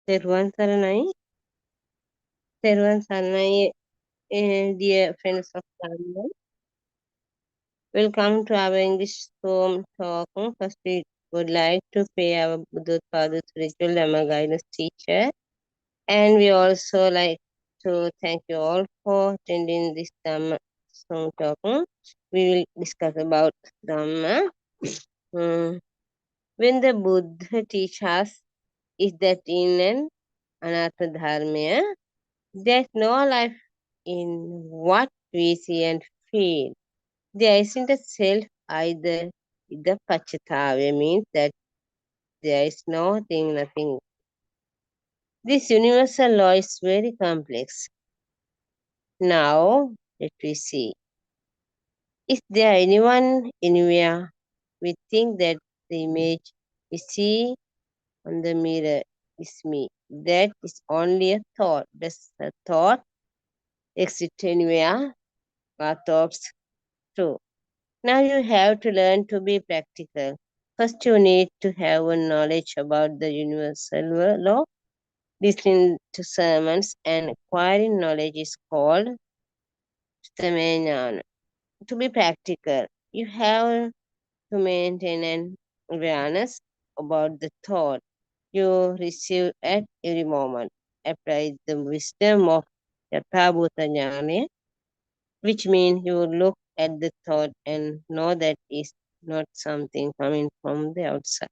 Teruvan Saranai, Teruvan Saranai, dear friends of Dhamma. Welcome to our English Home Talk. First, we would like to pay our Buddha spiritual Dhamma guidance teacher. And we also like to thank you all for attending this Dhamma Home Talk. We will discuss about Dhamma. Hmm. When the Buddha teaches us is that in an Anatta Dharma, there's no life in what we see and feel. There isn't a self either. The Pachatavya means that there is nothing. This universal law is very complex. Now, let me see. Is there anyone anywhere we think that the image we see on the mirror is me? That is only a thought. Does a thought exist anywhere? Are thoughts true? Now you have to learn to be practical. First, you need to have a knowledge about the universal law. Listening to sermons and acquiring knowledge is called Samenyana. To be practical, you have to maintain an awareness about the thought you receive at every moment. Apply the wisdom of Yathabhuta Jnana, which means you look at the thought and know that it's not something coming from the outside,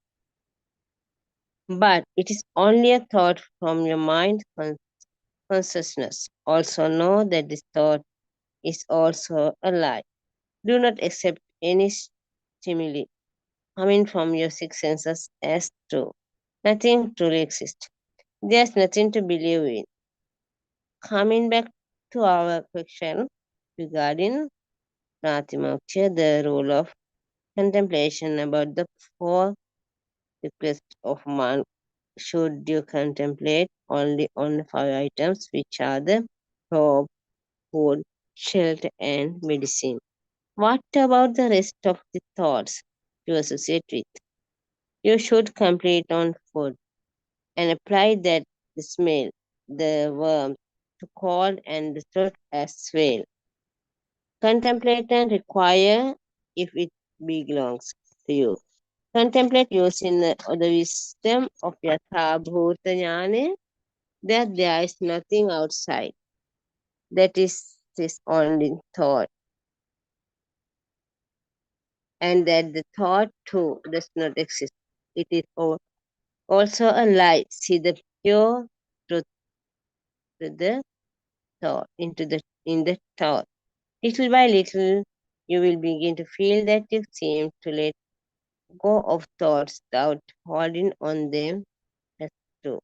but it is only a thought from your mind consciousness. Also know that this thought is also a lie. Do not accept any stimuli coming from your six senses as true. Nothing truly exists. There's nothing to believe in. Coming back to our question regarding Pratimokya, the role of contemplation about the four requests of man. Should you contemplate only on the five items, which are the robe, food, shelter, and medicine? What about the rest of the thoughts you associate with? You should complete on food and apply that the smell, the warmth, to cold and the throat as well. Contemplate and require if it belongs to you. Contemplate using the wisdom of Yathabhuta Jnana that there is nothing outside. That is his only thought. And that the thought too does not exist. It is also a lie. See the pure truth to the thought, in the thought. Little by little, you will begin to feel that you seem to let go of thoughts without holding on them as true.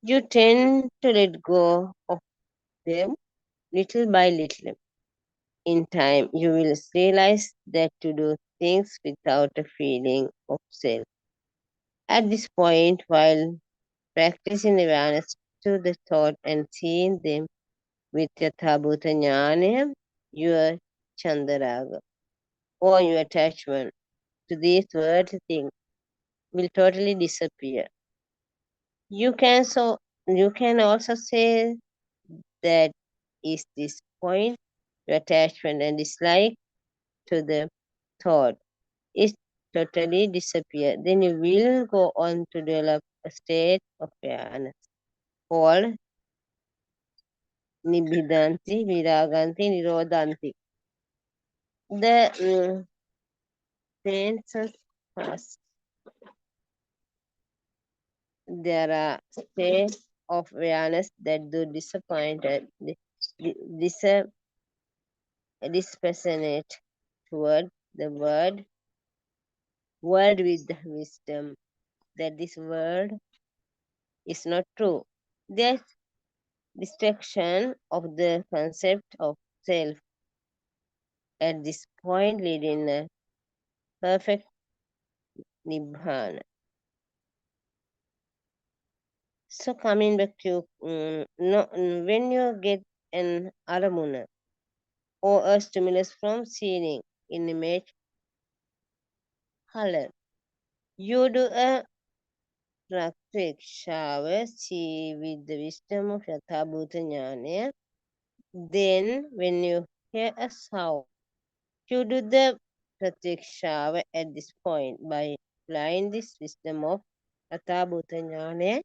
You tend to let go of them little by little. In time, you will realize that to do things without a feeling of self. At this point, while practicing awareness to the thought and seeing them with Yathabhuta Jnana, your Chandaraga or your attachment to these words things will totally disappear. You can you can also say that is this point your attachment and dislike to the thought is totally disappear. Then you will go on to develop a state of awareness called Nibhidanti, Viraganti, Nirodhanti. The senses first. There are states of awareness that do disappointed, dispassionate toward the world with the wisdom that this world is not true. There's destruction of the concept of self at this point leading a perfect nibbana. So coming back to no, when you get an aramuna or a stimulus from seeing in image color, you do a Praktikshava see with the wisdom of Yathabhuta Jnana. Then, when you hear a sound, you do the Pratikshava at this point by applying this wisdom of Yathabhuta Jnana.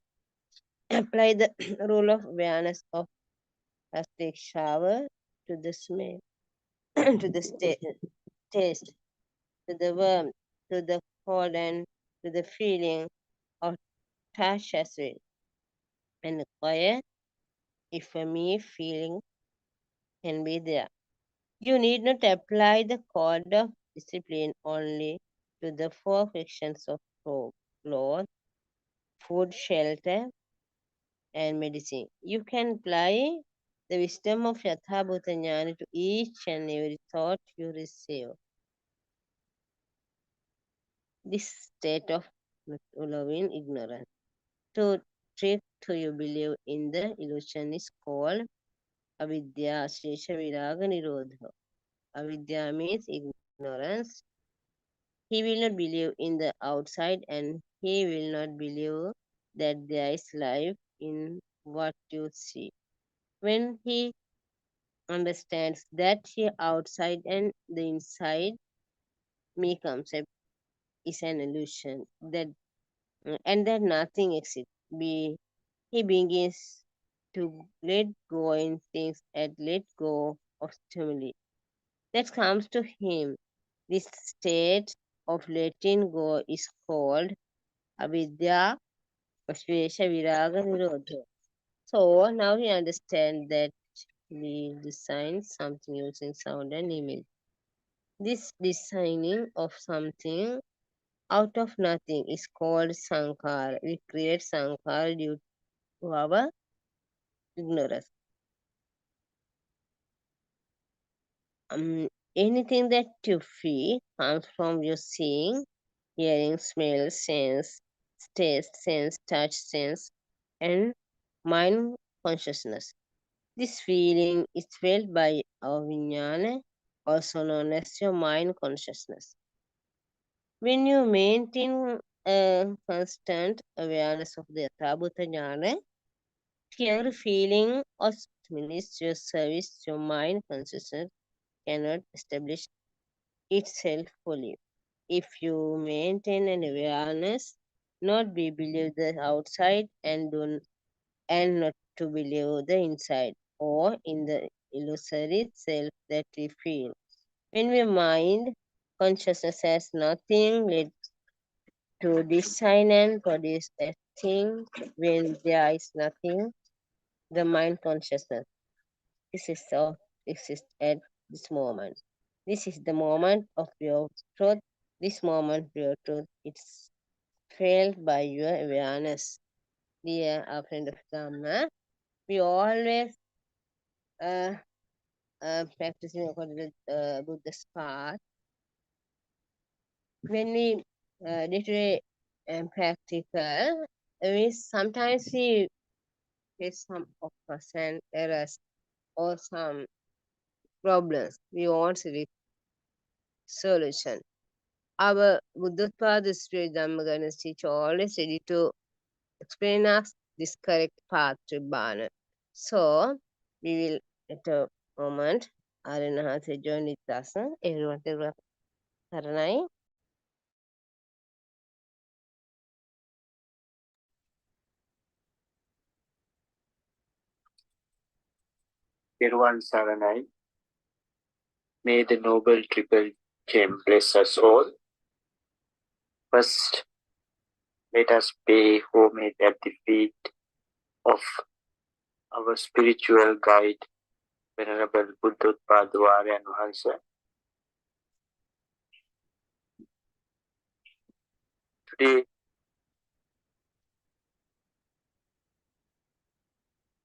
Apply the rule of awareness of Pratikshava to the smell, to the taste, to the warmth, to the cold, and to the feeling of touch as well. And quiet, if a me feeling can be there. You need not apply the code of discipline only to the four frictions of cloth, food, shelter, and medicine. You can apply the wisdom of Yathabhuta Jnana to each and every thought you receive. This state of allowing ignorance to trick to you believe in the illusion is called avidya, shesha, viraga, nirodha. Avidya means ignorance. He will not believe in the outside and he will not believe that there is life in what you see. When he understands that the outside and the inside me concept is an illusion that and that nothing exists, he begins to let go in things and let go of stimuli that comes to him. This state of letting go is called avidya, Ashvesha, Viraga, Nirodha. So now we understand that we design something using sound and image. This designing of something out of nothing is called Sankara. We create Sankara due to our ignorance. Anything that you feel comes from your seeing, hearing, smell, sense, taste, sense, touch, sense, and mind consciousness. This feeling is felt by our vijnana, also known as your mind consciousness. When you maintain a constant awareness of the Yathabhuta Jnana, every feeling or stimulus your service, your mind consciousness cannot establish itself fully. If you maintain an awareness, not be believe the outside and not to believe the inside or in the illusory self that we feel. When we mind consciousness has nothing led to design and produce a thing when there is nothing, the mind consciousness. This is so exists at this moment. This is the moment of your truth. This moment of your truth, it's felt by your awareness. Dear our friend of Dhamma, we always uh, practicing according to Buddha's path. When we literally practical, we sometimes we face some occurs and errors or some problems. We want a solution. Our Buddha Spirit Dhamma teacher always ready to explain us this correct path to Bana. So we will at a moment Arana has joined with us. Everyone Saranai. Everyone Saranai. May the Noble Triple Gem bless us all. First, let us pay homage at the feet of our spiritual guide, Venerable Buddhotpada Aryan Mahansa. Today,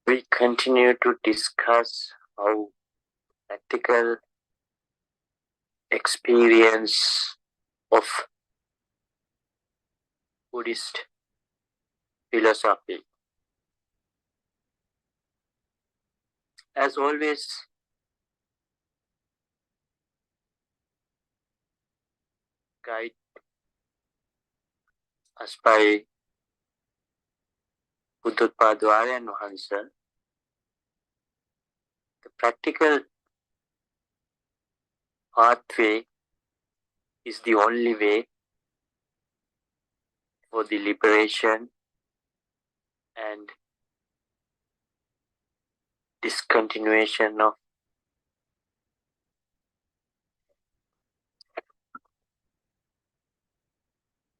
we continue to discuss how practical experience of Buddhist philosophy. As always, guide us by Buddhotpadwaryan Wahansa, the practical pathway is the only way for the liberation and discontinuation of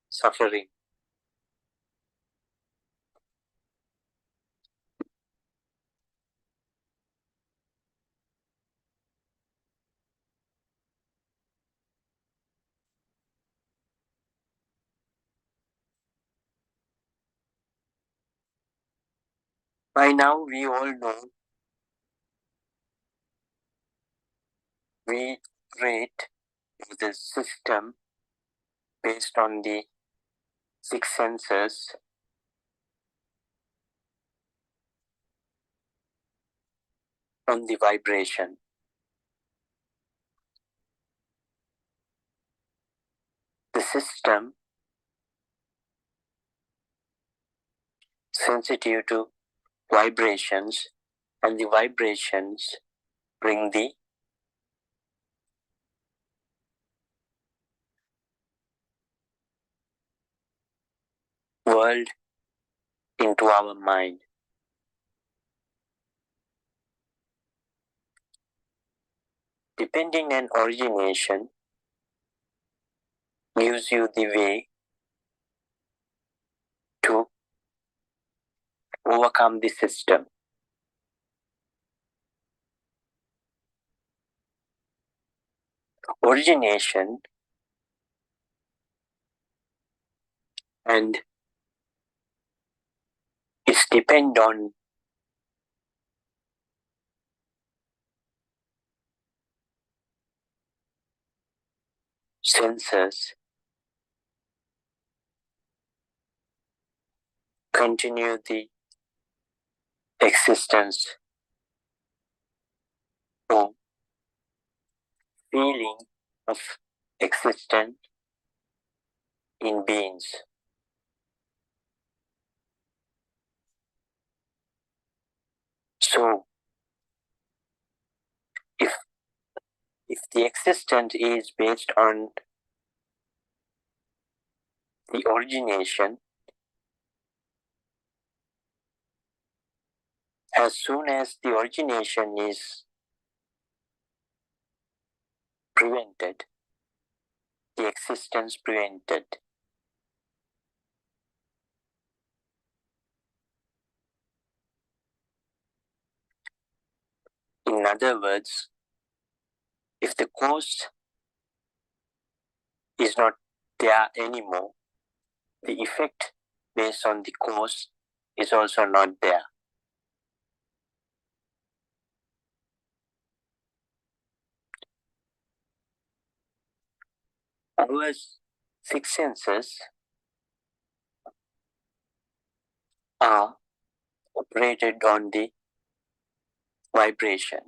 suffering. By now, we all know we rate the system based on the six senses on the vibration. The system sensitive to vibrations, and the vibrations bring the world into our mind. Depending on origination gives you the way to overcome the system. Origination and it's depend on senses continue the existence to feeling of existence in beings. So if the existence is based on the origination, as soon as the origination is prevented, the existence prevented. In other words, if the cause is not there anymore, the effect based on the cause is also not there. Our six senses are operated on the vibration.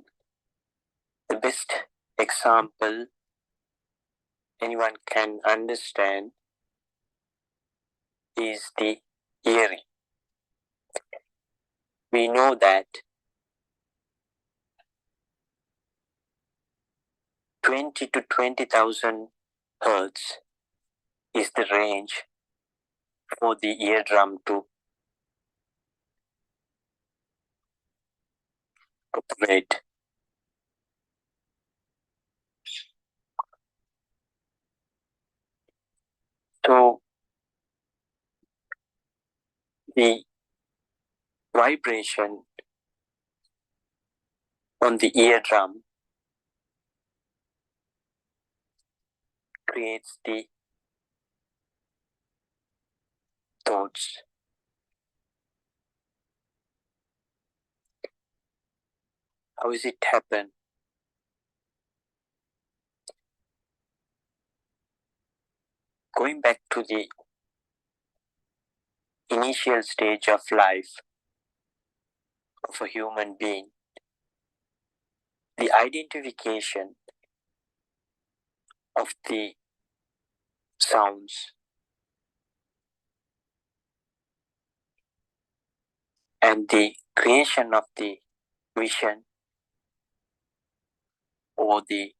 The best example anyone can understand is the hearing. We know that 20 to 20,000 hertz is the range for the eardrum to operate. So the vibration on the eardrum creates the thoughts. How does it happen? Going back to the initial stage of life of a human being, the identification of the sounds and the creation of the vision or the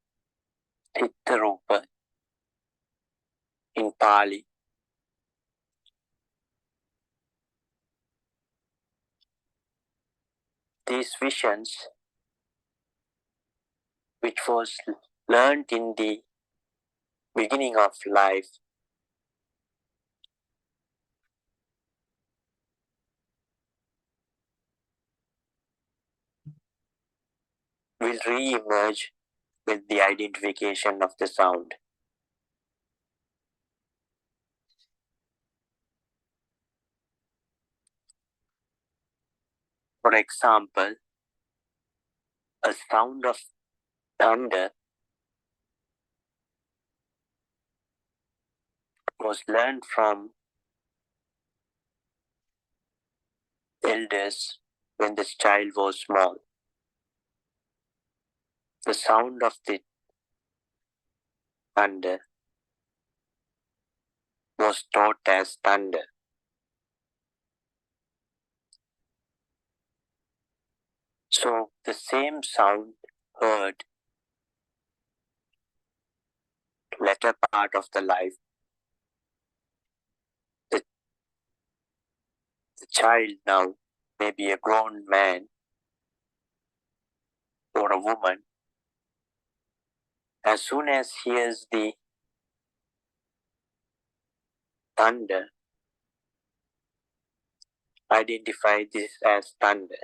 Chittarupa in Pali. These visions, which was learned in the beginning of life, will re-emerge with the identification of the sound. For example, a sound of thunder was learned from elders when the child was small. The sound of the thunder was taught as thunder. So the same sound heard latter part of the life, the child now may be a grown man or a woman. As soon as he hears the thunder, identify this as thunder.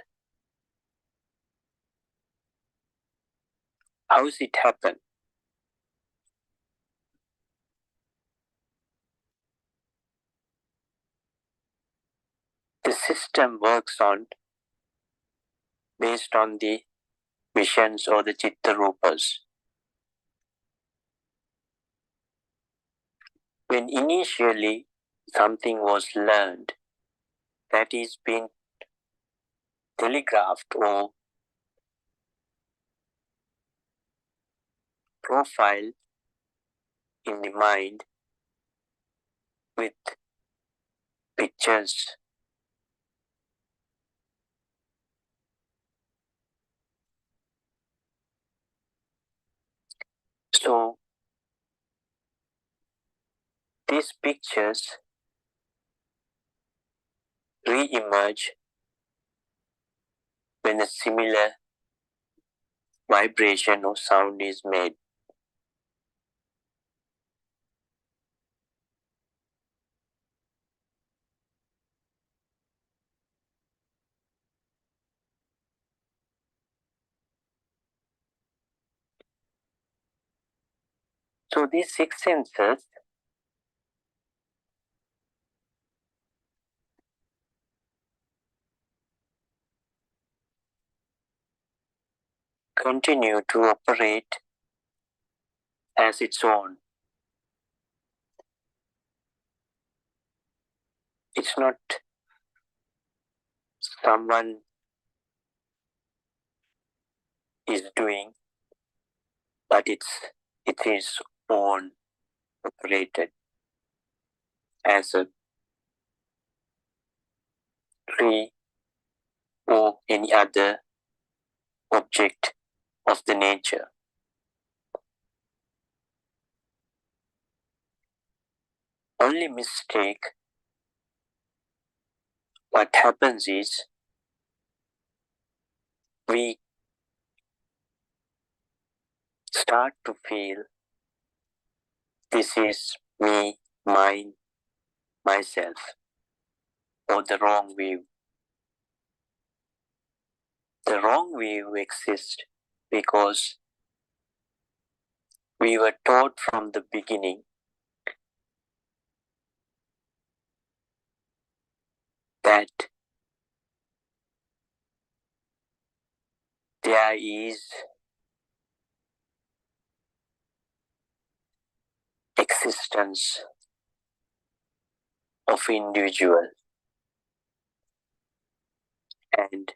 How does it happen? The system works on based on the visions or the Chittarupas. When initially something was learned, that is being telegraphed or profiled in the mind with pictures. So these pictures re-emerge when a similar vibration or sound is made. So these six senses continue to operate as its own. It's not someone is doing, but it is own operated as a tree or any other object of the nature. Only mistake what happens is we start to feel this is me, mine, myself, or the wrong view. The wrong view exists because we were taught from the beginning that there is existence of individual, and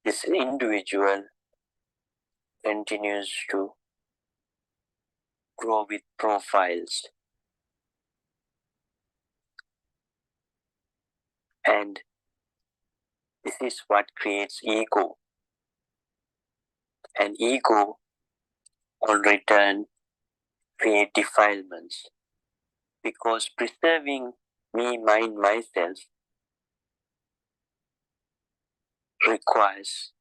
this individual continues to grow with profiles, and This is what creates ego. And ego, on return, create defilements. Because preserving me, mind, myself requires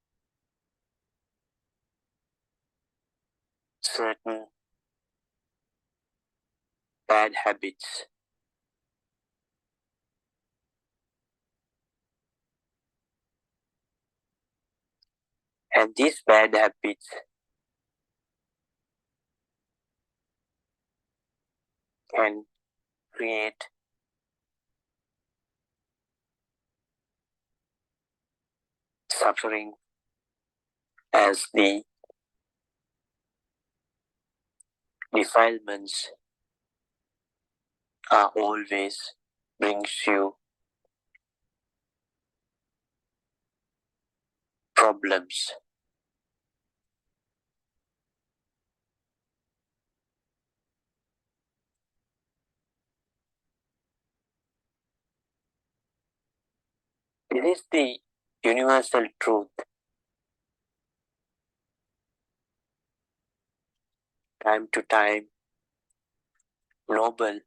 certain bad habits. And these bad habits can create suffering, as the defilements are always brings you problems. It is the universal truth. Time to time, noble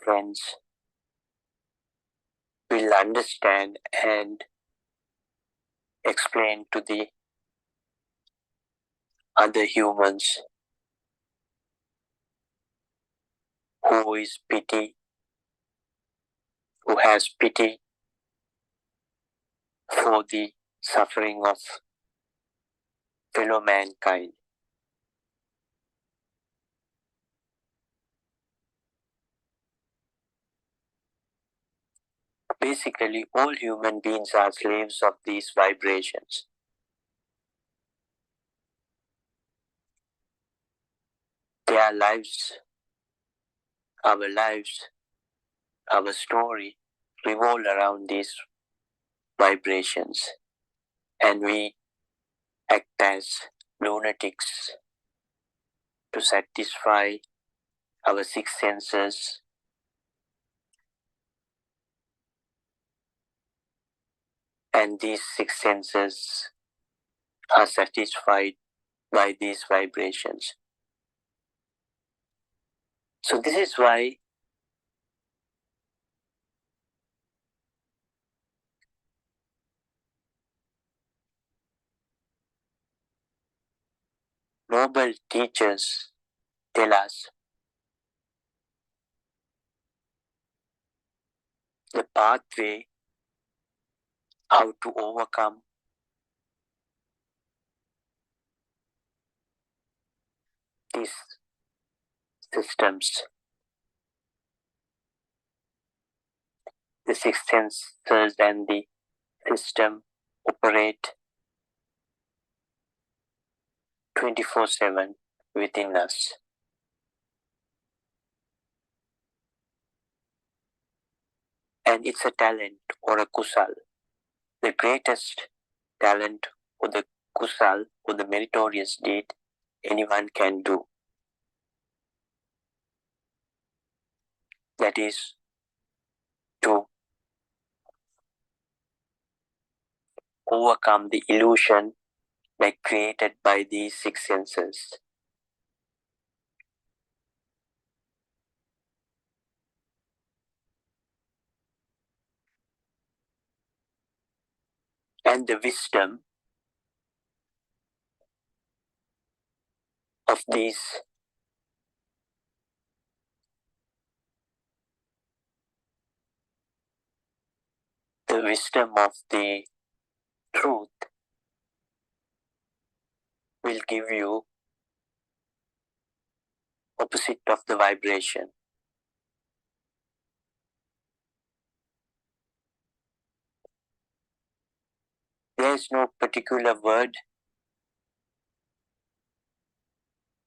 friends will understand and explain to the other humans who is pity, who has pity for the suffering of fellow mankind. Basically, all human beings are slaves of these vibrations. Their lives, our story revolve around these vibrations, and we act as lunatics to satisfy our six senses, and these six senses are satisfied by these vibrations. So this is why noble teachers tell us the pathway how to overcome these systems. The six senses and the system operate 24/7 within us. And it's a talent or a kusal. The greatest talent or the kusal or the meritorious deed anyone can do. That is to overcome the illusion like created by these six senses. And the wisdom of these the wisdom of the truth will give you opposite of the vibration. There is no particular word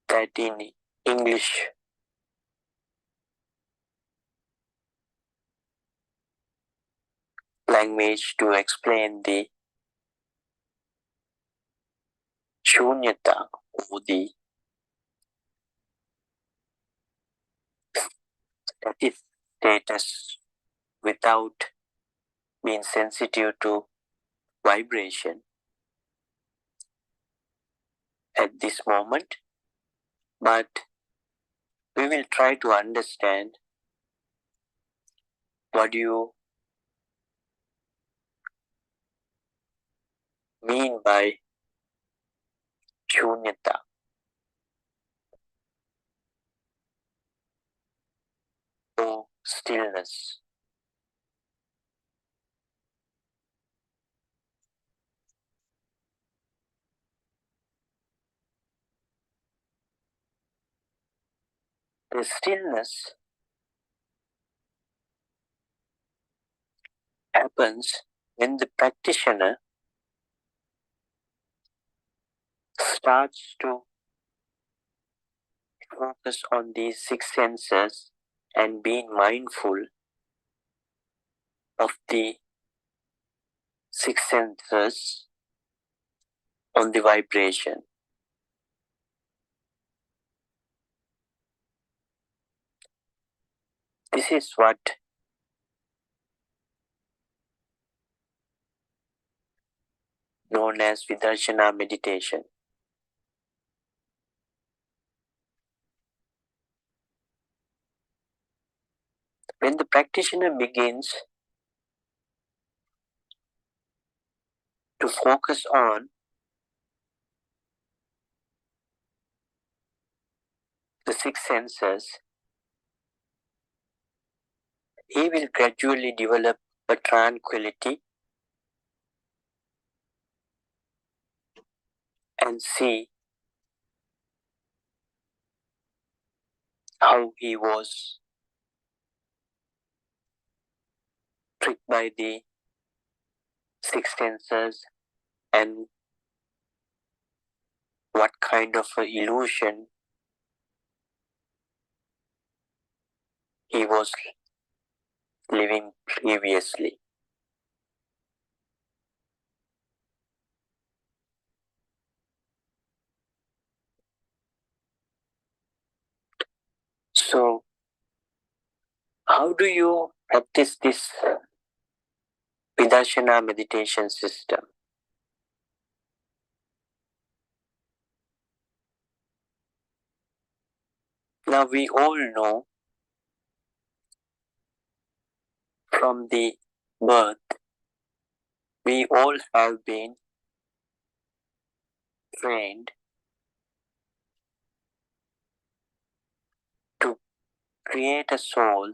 that in English language to explain the shunyata or the status without been sensitive to vibration at this moment, but we will try to understand what you mean by shunyata or stillness. The stillness happens when the practitioner starts to focus on these six senses and being mindful of the six senses on the vibration. This is what known as Vidarshana meditation. When the practitioner begins to focus on the six senses, he will gradually develop a tranquility and see how he was tricked by the six senses and what kind of a illusion he was living previously. So, how do you practice this Vidarshana meditation system? Now, we all know from the birth, we all have been trained to create a soul,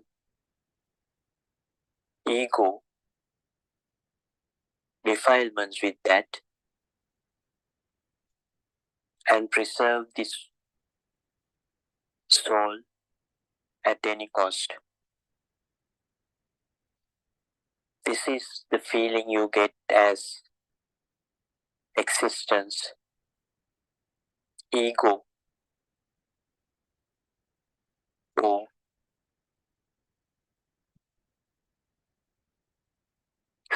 ego, defilements with that, and preserve this soul at any cost. This is the feeling you get as existence, ego, or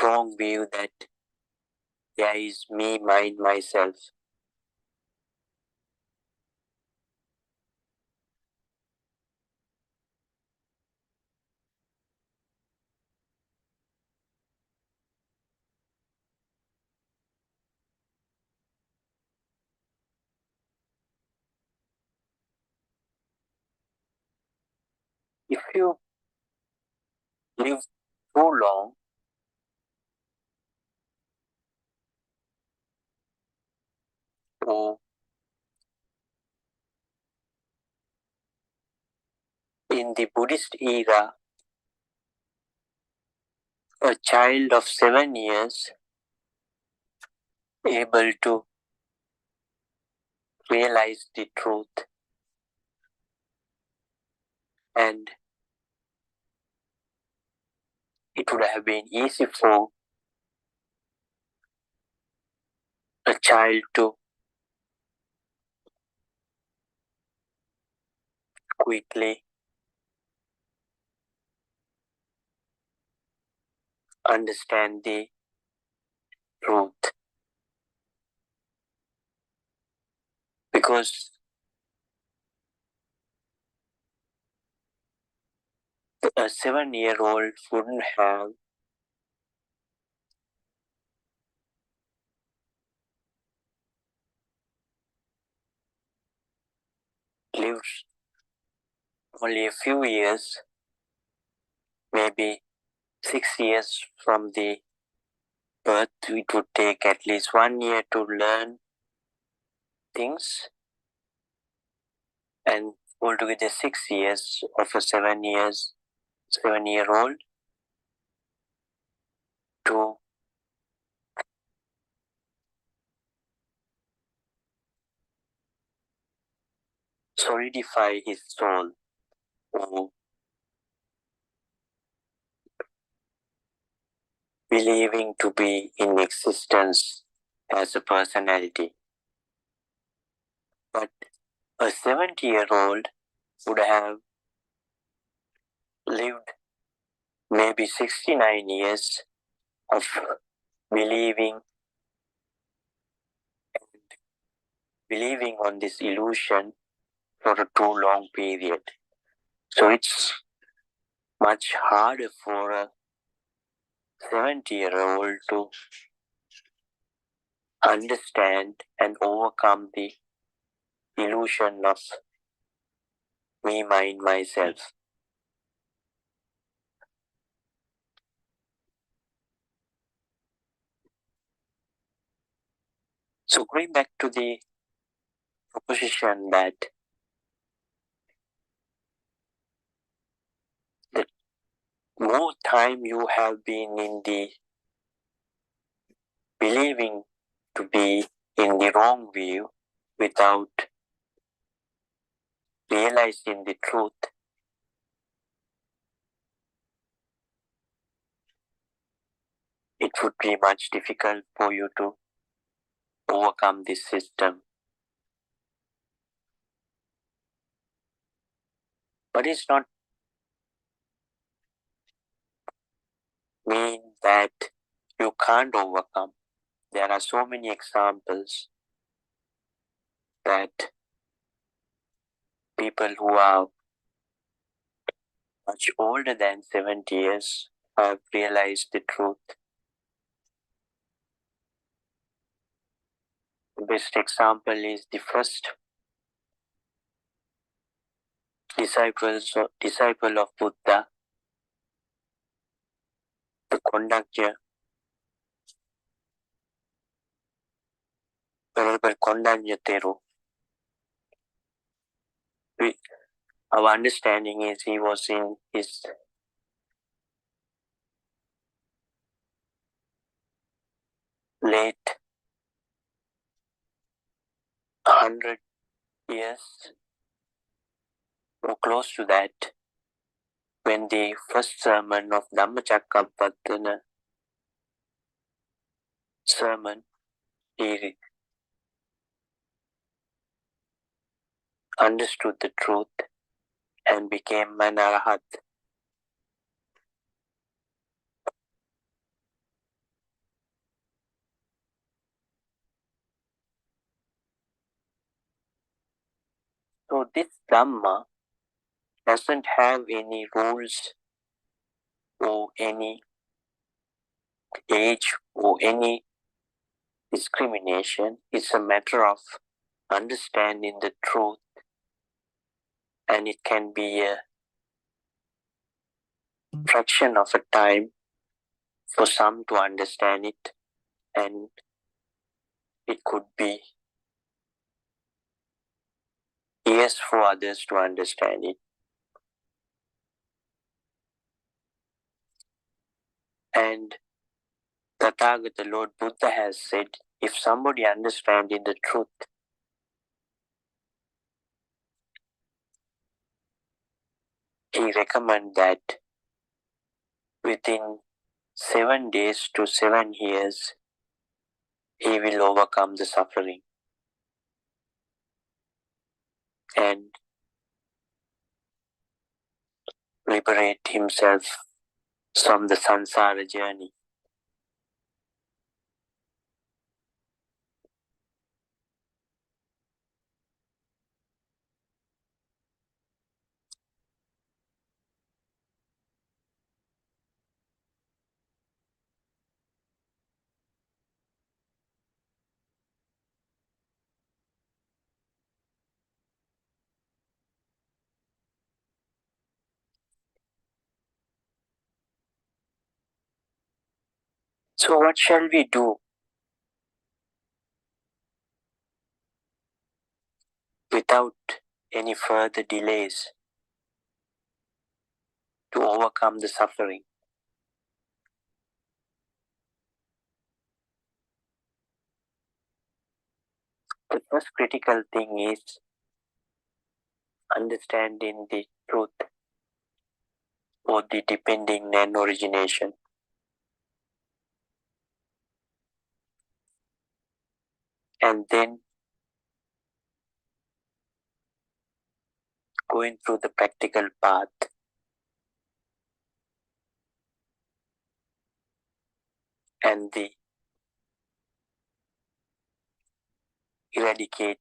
wrong view that there is me, mine, myself. If you live too long or in the Buddhist era, a child of 7 years able to realize the truth and it would have been easy for a child to quickly understand the truth because a 7-year-old wouldn't have lived only a few years, maybe 6 years from the birth, it would take at least 1 year to learn things, and altogether 6 years of a 7-year-old to solidify his soul or believing to be in existence as a personality. But a 70-year-old would have lived maybe 69 years of believing on this illusion for a too long period. So it's much harder for a 70-year-old to understand and overcome the illusion of me, mine, myself. So going back to the proposition that the more time you have been in the believing to be in the wrong view without realizing the truth, it would be much difficult for you to overcome this system. But it's not mean that you can't overcome. There are so many examples that people who are much older than 70 years have realized the truth. The best example is the first disciple of Buddha, the conductor, Venerable Kondaña Teru. Our understanding is he was in his late 100 years or close to that when the first sermon of Dhammacakkappavattana sermon, he understood the truth and became an arahat. So this Dhamma doesn't have any rules or any age or any discrimination. It's a matter of understanding the truth, and it can be a fraction of a time for some to understand it, and it could be years for others to understand it. And Tathagata Lord Buddha has said, if somebody understanding the truth, he recommends that within 7 days to 7 years, he will overcome the suffering and liberate himself from the samsara journey. So, what shall we do? Without any further delays to overcome the suffering. The first critical thing is understanding the truth or the depending non origination. And then going through the practical path and the eradicate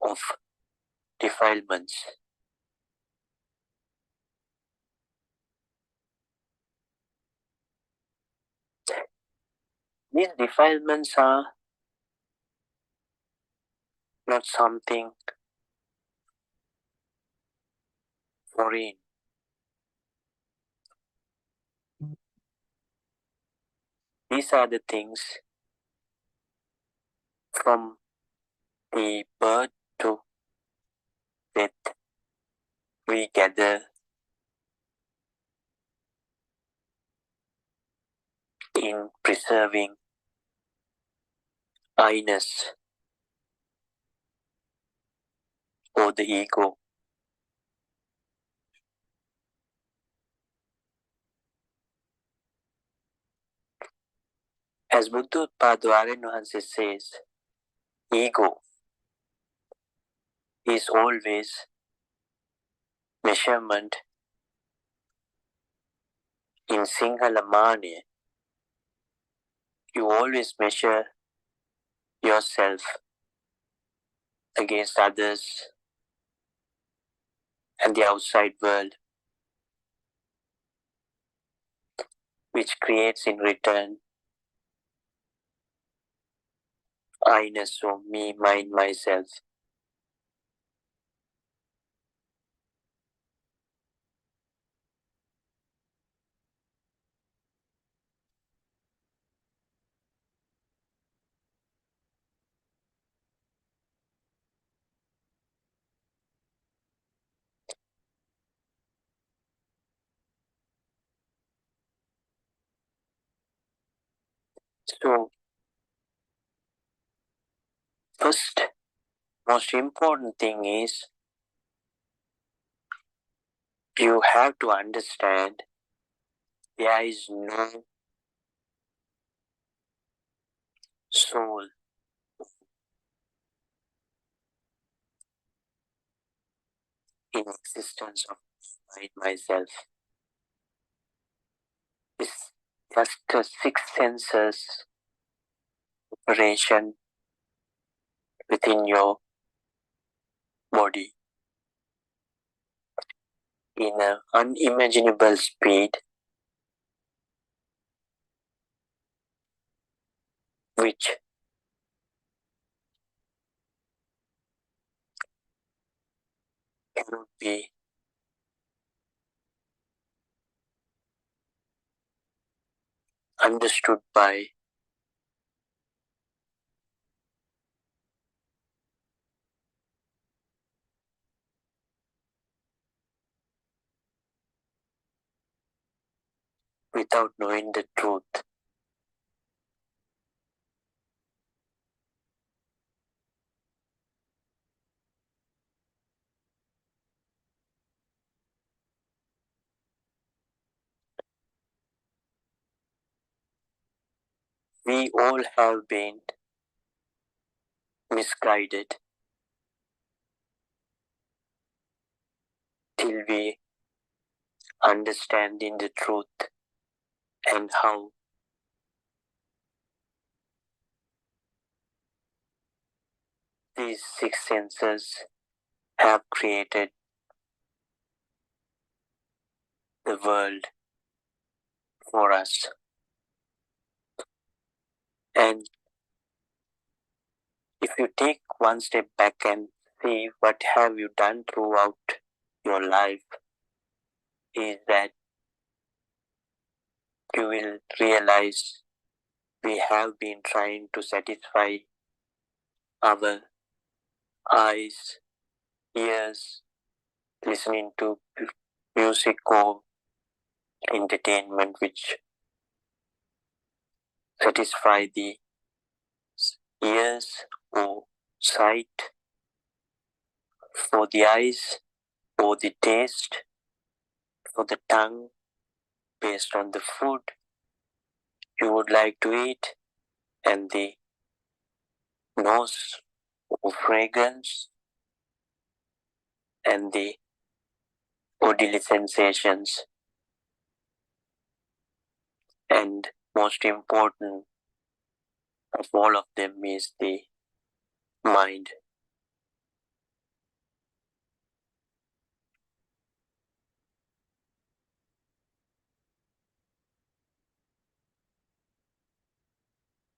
of defilements. These defilements are not something foreign. These are the things from the birth to death we gather in preserving I-ness or the ego. As Buddhotpada Arana says, ego is always measurement in Sinhala Mane. You always measure yourself against others and the outside world, which creates in return I-ness or me, mine, myself. So, first, most important thing is you have to understand there is no soul in existence of mind, myself. It's just a six senses operation within your body in an unimaginable speed, which cannot be understood by without knowing the truth. We all have been misguided till we understanding the truth and how these six senses have created the world for us. And if you take one step back and see what have you done throughout your life, is that you will realize we have been trying to satisfy our eyes, ears, listening to music or entertainment which satisfy the ears or sight, for the eyes or the taste, for the tongue based on the food you would like to eat, and the nose or fragrance, and the bodily sensations, and most important of all of them is the mind.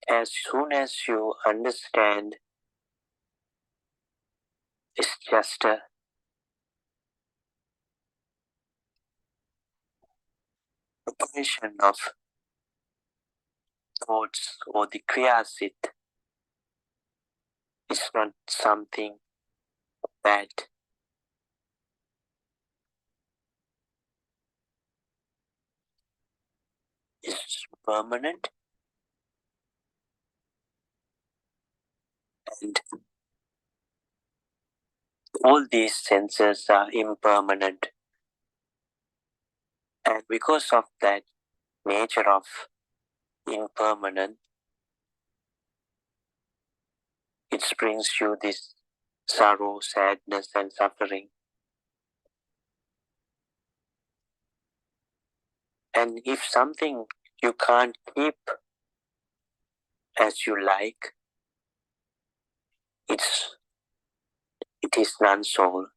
As soon as you understand it's just a operation of thoughts or the kriyasit, it's not something that is permanent, and all these senses are impermanent. And because of that nature of impermanent, it brings you this sorrow, sadness, and suffering. And if something you can't keep as you like, it is non-soul.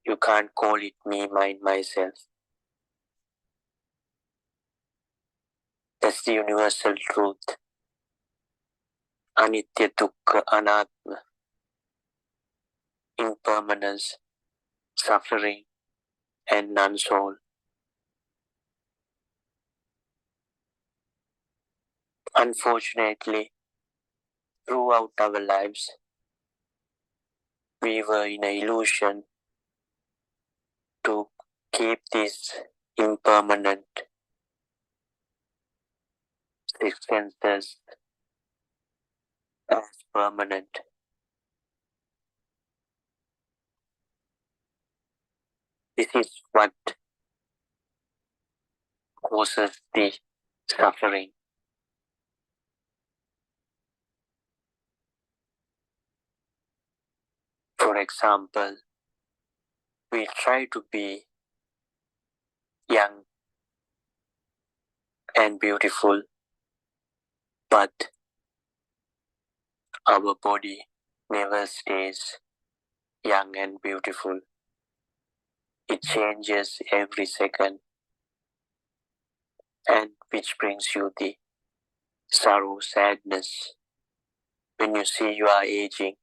You can't call it me, mine, myself. That's the universal truth. Anitya, dukkha, anatma, impermanence, suffering, and non-soul. Unfortunately, throughout our lives, we were in an illusion to keep these impermanent existences as permanent. This is what causes the suffering. For example, we try to be young and beautiful, but our body never stays young and beautiful. It changes every second, and which brings you the sorrow, sadness when you see you are aging.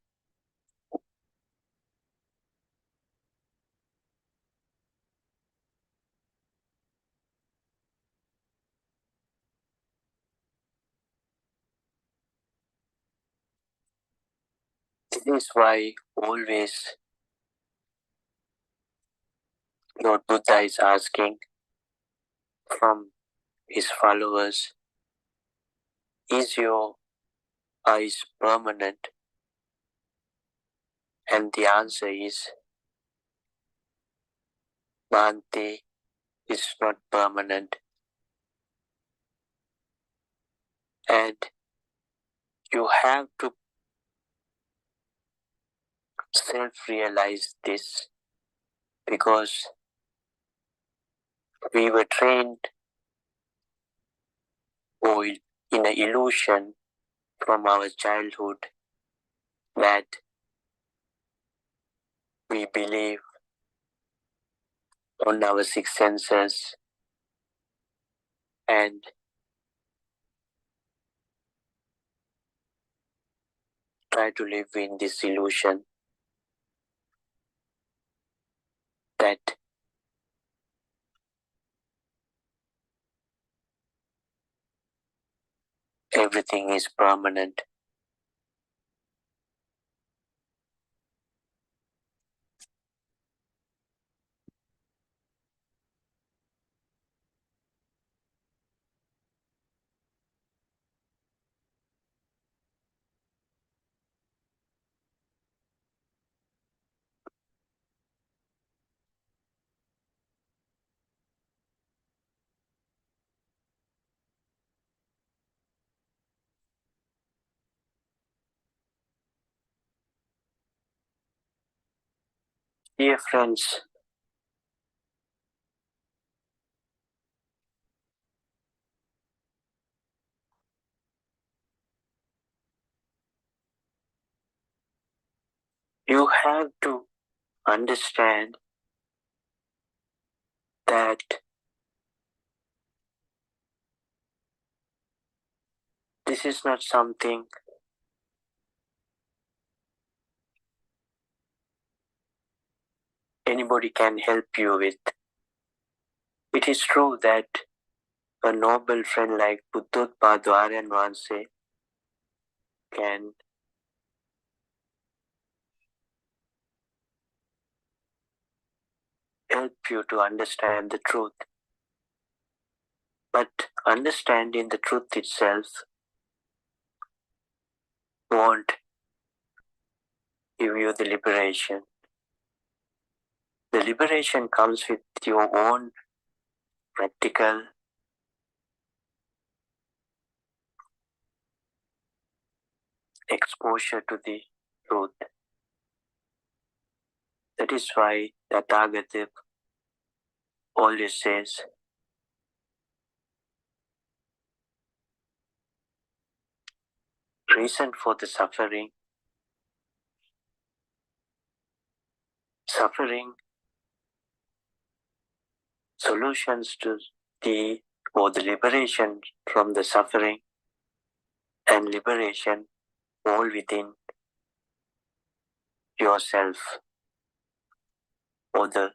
This is why always Lord Buddha is asking from his followers, is your eyes permanent? And the answer is, Bhante is not permanent. And you have to self-realize this, because we were trained or in an illusion from our childhood that we believe on our six senses and try to live in this illusion that everything is permanent. Dear friends, you have to understand that this is not something anybody can help you with. It is true that a noble friend like Buddhotpada Arana can help you to understand the truth. But understanding the truth itself won't give you the liberation. The liberation comes with your own practical exposure to the truth. That is why the Tathagata always says, reason for the suffering, solutions to the or the liberation from the suffering and liberation all within yourself or the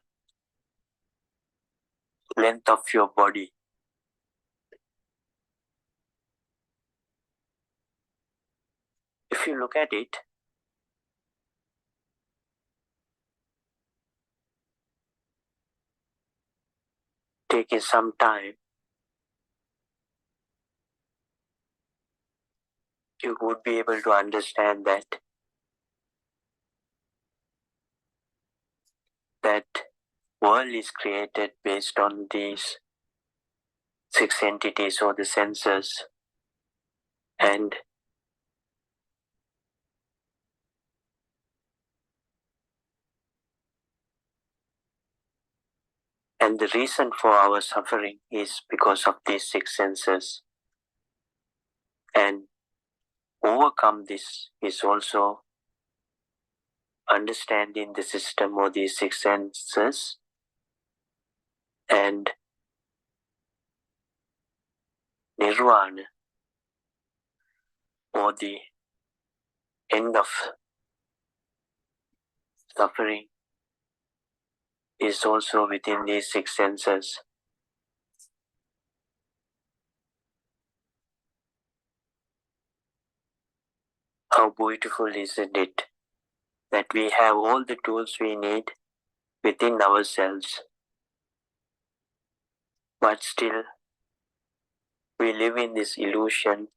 length of your body. If you look at it, taking some time, you would be able to understand that world is created based on these six entities or the senses, and the reason for our suffering is because of these six senses. And overcome this is also understanding the system or these six senses and nirvana or the end of suffering is also within these six senses. How beautiful isn't it that we have all the tools we need within ourselves, but still we live in this illusion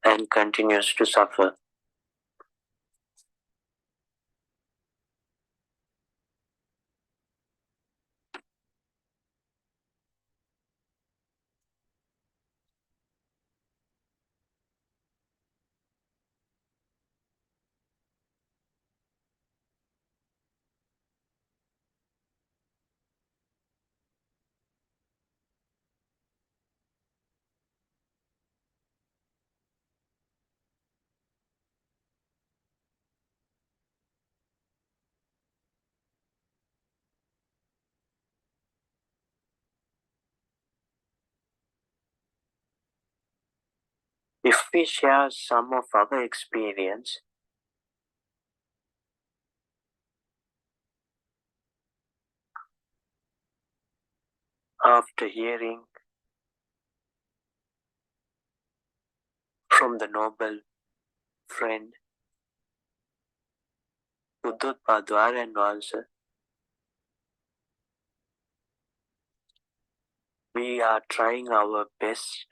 and continues to suffer. If we share some of our experience, after hearing from the noble friend Uddotpadu Arana also. We are trying our best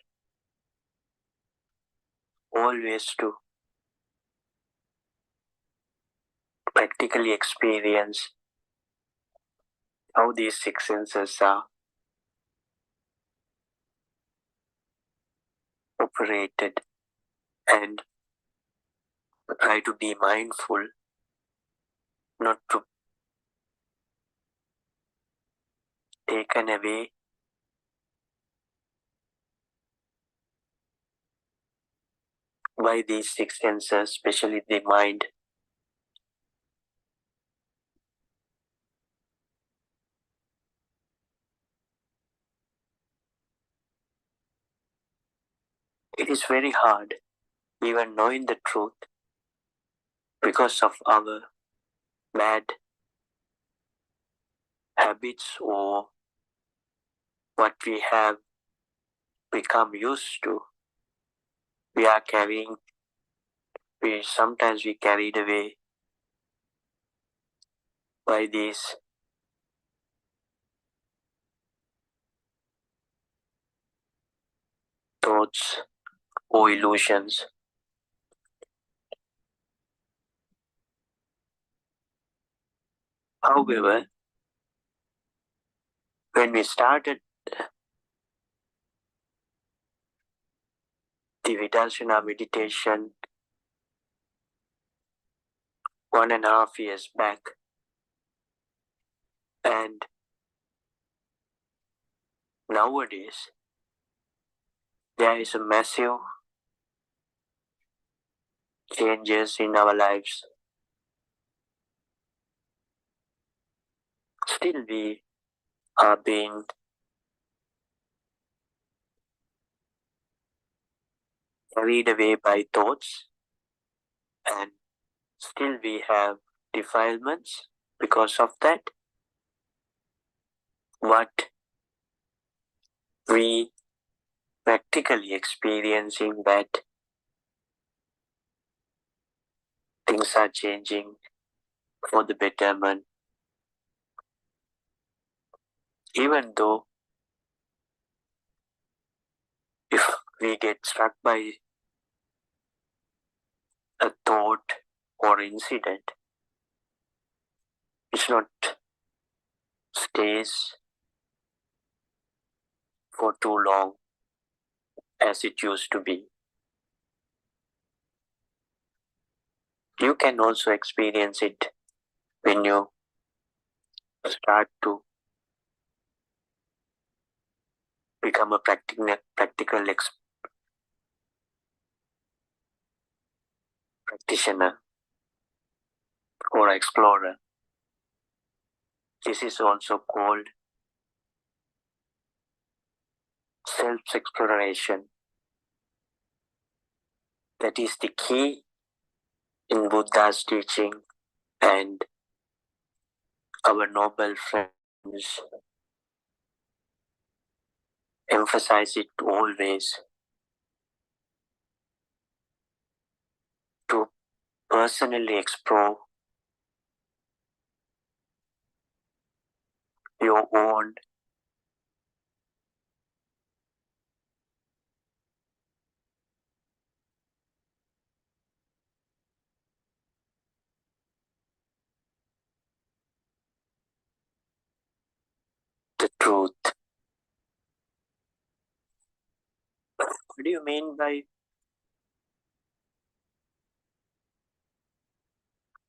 always to practically experience how these six senses are operated and try to be mindful not to taken away by these six senses, especially the mind. It is very hard, even knowing the truth, because of our bad habits or what we have become used to. We are carrying, we carried away by these thoughts or illusions. However, when we started the Vipassana meditation 1.5 years back, and nowadays there is a massive changes in our lives. Still we are being carried away by thoughts, and still we have defilements because of that. But we practically experiencing that things are changing for the betterment, even though if we get struck by a thought or incident, it's not stays for too long as it used to be. You can also experience it when you start to become a practical practitioner or explorer. This is also called self-exploration. That is the key in Buddha's teaching, and our noble friends emphasize it always, to personally explore your own the truth. What do you mean by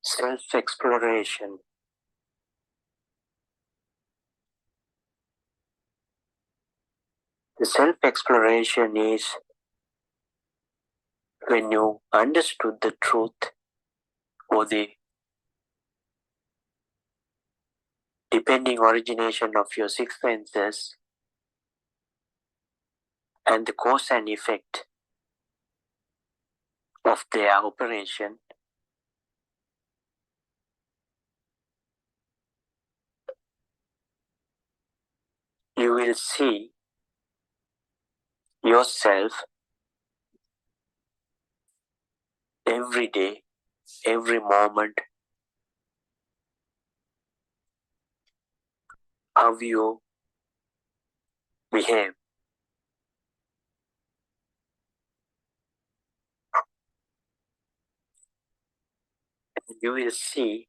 self-exploration? The self-exploration is when you understood the truth or the depending origination of your six senses and the cause and effect of their operation, you will see yourself every day, every moment, how you behave. And you will see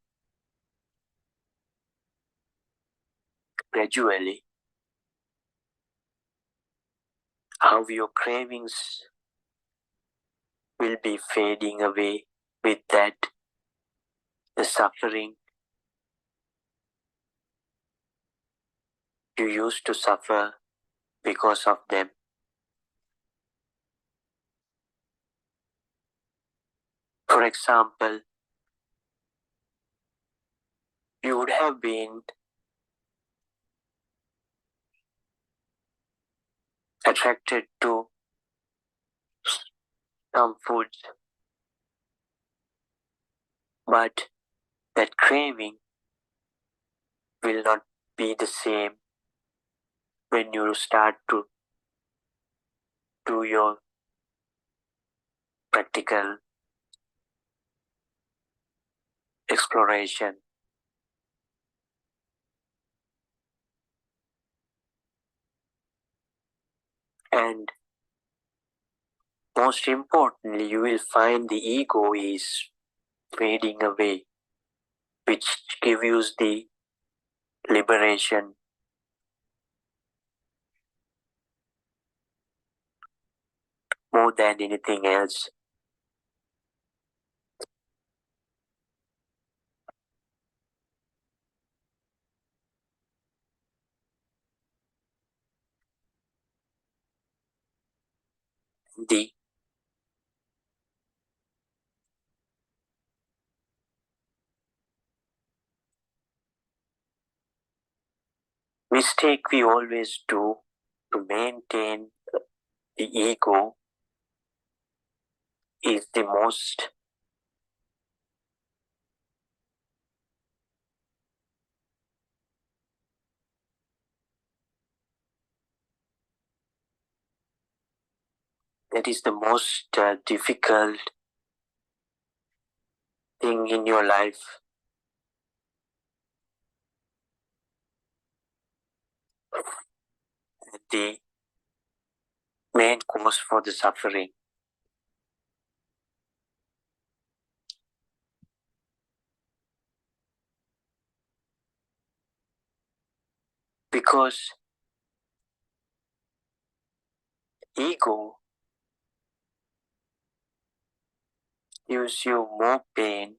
gradually how your cravings will be fading away. With that, the suffering you used to suffer because of them. For example, you would have been attracted to some foods, but that craving will not be the same when you start to do your practical exploration. And most importantly, you will find the ego is fading away, which gives you the liberation. More than anything else. The mistake we always do to maintain the ego is the most that is the most difficult thing in your life. The main cause for the suffering. Because ego gives you more pain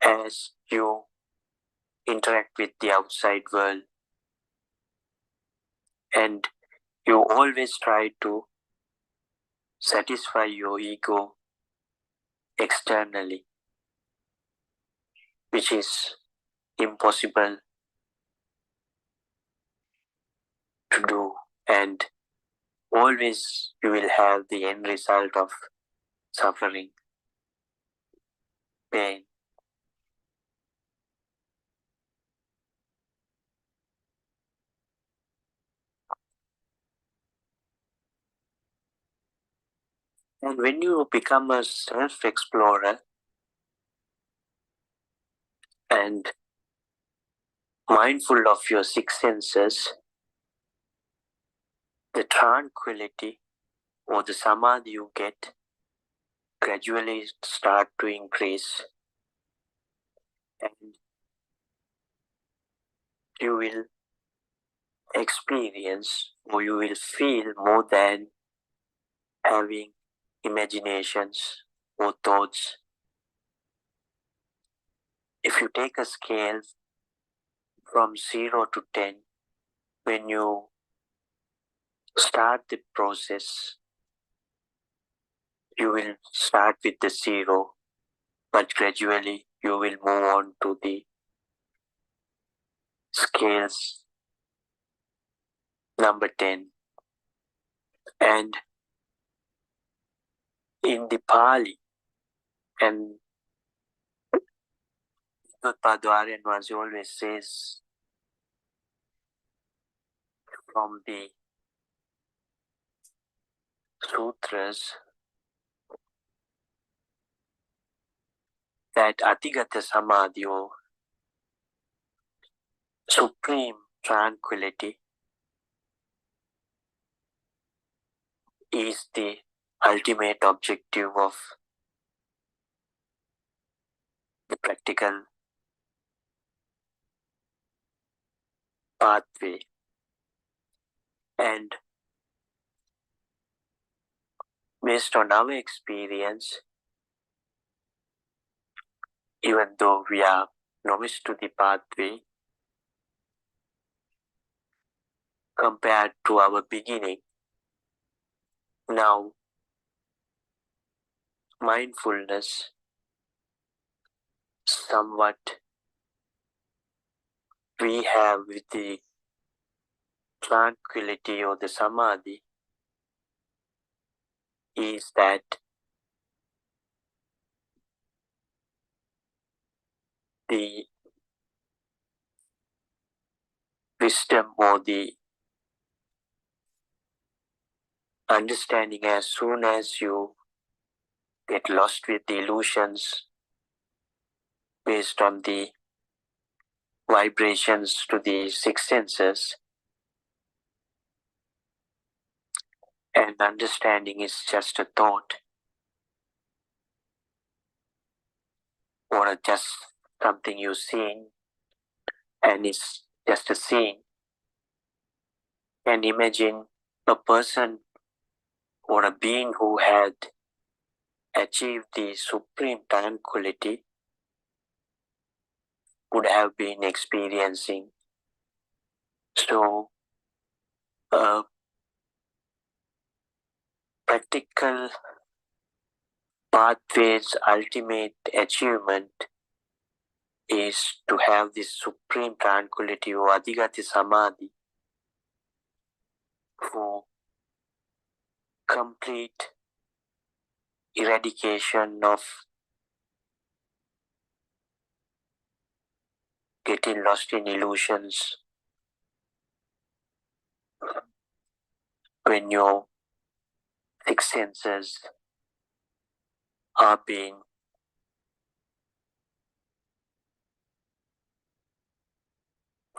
as you interact with the outside world, and you always try to satisfy your ego externally, which is impossible to do, and always you will have the end result of suffering, pain. And when you become a self-explorer and mindful of your six senses, the tranquility or the samadhi you get gradually start to increase, and you will experience or you will feel more than having imaginations or thoughts. If you take a scale from 0 to 10, when you start the process, you will start with the 0, but gradually you will move on to the scales number 10. And in the Pali, and Padwarian was always says from the sutras that Atigata Samadhi or supreme tranquility is the ultimate objective of the practical pathway. And based on our experience, even though we are novice to the pathway, compared to our beginning, now mindfulness somewhat we have with the tranquility or the samadhi is that the wisdom or the understanding as soon as you get lost with the illusions based on the vibrations to the six senses, and understanding is just a thought or just something you've seen and it's just a scene. And imagine a person or a being who had achieved the supreme tranquility would have been experiencing. So, practical pathway's ultimate achievement is to have this supreme tranquility or adhigati samadhi for complete eradication of getting lost in illusions when your six senses are being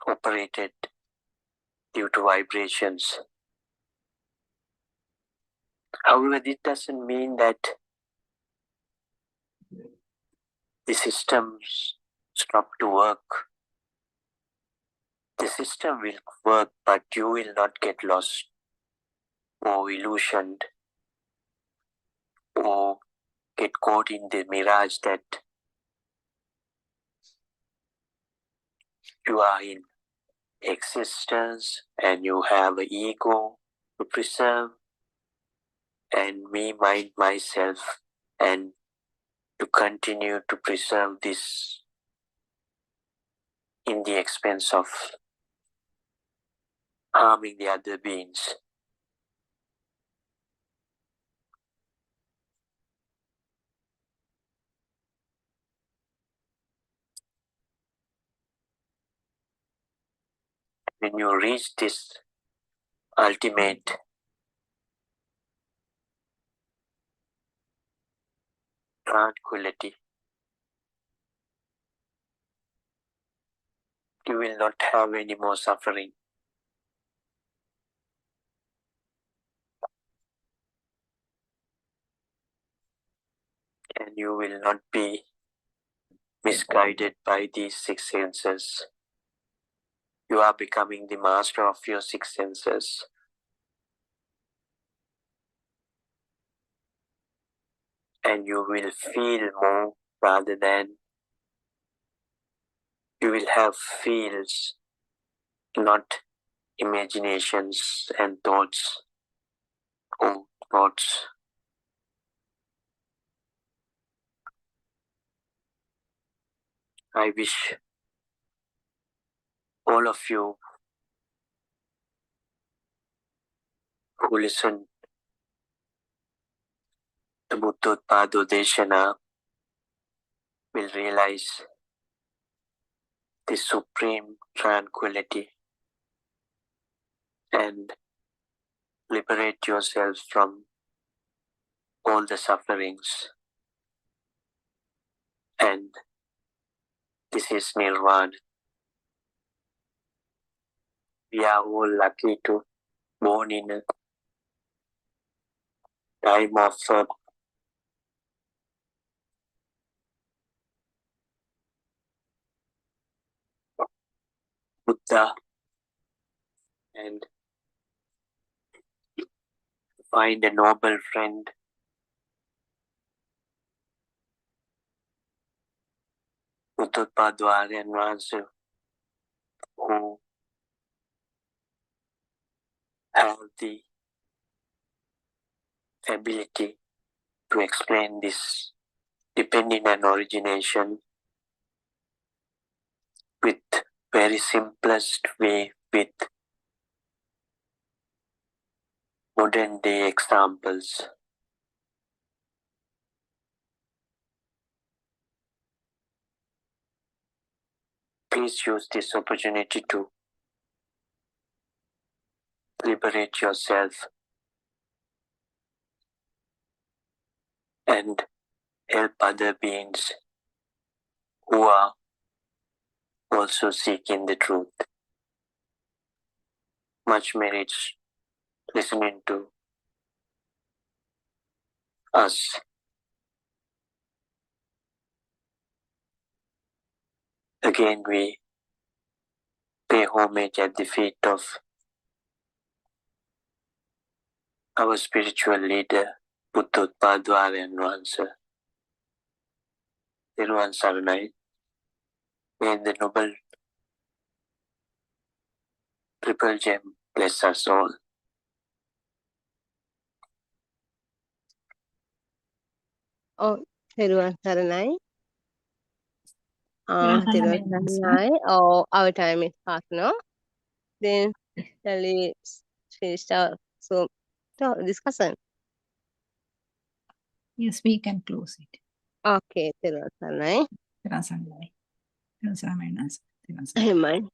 operated due to vibrations. However, this doesn't mean that the systems stop to work. The system will work, but you will not get lost or illusioned or get caught in the mirage that you are in existence and you have an ego to preserve and me, mind, myself, and to continue to preserve this in the expense of harming the other beings. When you reach this ultimate tranquility, you will not have any more suffering. And you will not be misguided by these six senses. You are becoming the master of your six senses. And you will feel more rather than you will have feels, not imaginations and thoughts or thoughts. I wish all of you who listen to Buddhotpada Deshana will realize the supreme tranquility and liberate yourselves from all the sufferings. And this is Nirvana. We are all lucky to born in a time of Buddha and find a noble friend Uttadpad and Ransu who have the ability to explain this depending on origination with very simplest way with modern day examples. Please use this opportunity to liberate yourself and help other beings who are also seeking the truth. Much merit listening to us. Again, we pay homage at the feet of our spiritual leader, Uttadpad and Ransu. Thiruvan Saranai. May the noble triple gem bless us all. Oh, Thiruvan Saranai. Thiruvan Amen, Saranai. Oh, our time is past now. Then shall we finish our discussion? Yes, we can close it. Okay, Thiruvan Saranai. Amen. Amen.